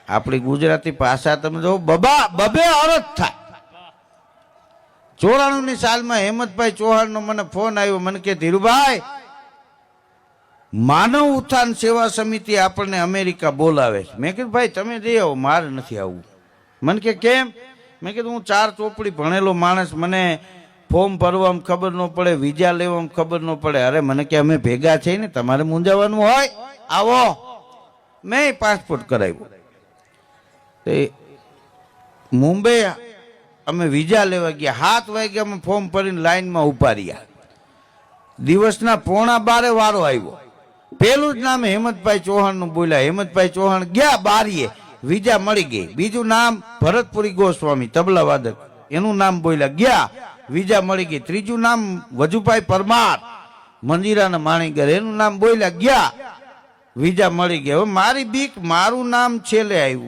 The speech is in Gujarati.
આપણી ગુજરાતી ભાષા તમે જો બબે અરજ થાય। 94ની સાલમાં હેમંતભાઈ ચૌહાણનો મને ફોન આવ્યો, મને કે ધીરુભાઈ માનવ ઉત્થાન સેવા સમિતિ આપણને અમેરિકા બોલાવે છે। મેં કીધું ભાઈ તમે જઈ આવો, મારે નથી આવવું। મને કે કેમ? મેં કીધું હું 4 ચોપડી ભણેલો માણસ, મને ફોર્મ ભરવામાં ખબર ન પડે, વિઝા લેવામાં ખબર ન પડે। અરે મને કે અમે ભેગા થઈ ને, તમારે મૂંઝાવાનું હોય આવો। મેં પાસપોર્ટ કરાવ્યો, મુંબઈ અમે વિઝા લેવા ગયા। 7 વાગે અમે ફોર્મ ભરીને લાઈનમાં ઉભા રહ્યા। દિવસના 11:15 વારો આવ્યો। પેલું જ નામ હેમંતભાઈ ચૌહાણનું બોલ્યા। હેમંતભાઈ ચૌહાણ ગયા બારીએ, વિઝા મળી ગઈ। બીજું નામ ભરતપુરી ગોસ્વામી તબલા વાદક, એનું નામ બોલ્યા, ગયા વિઝા મળી ગઈ। ત્રીજું નામ વજુભાઈ પરમાર મંજીરાના માણીગર, એનું નામ બોલ્યા, ગયા વિઝા મળી ગઈ। હવે મારી બીક, મારું નામ છેલ્લે આવ્યું।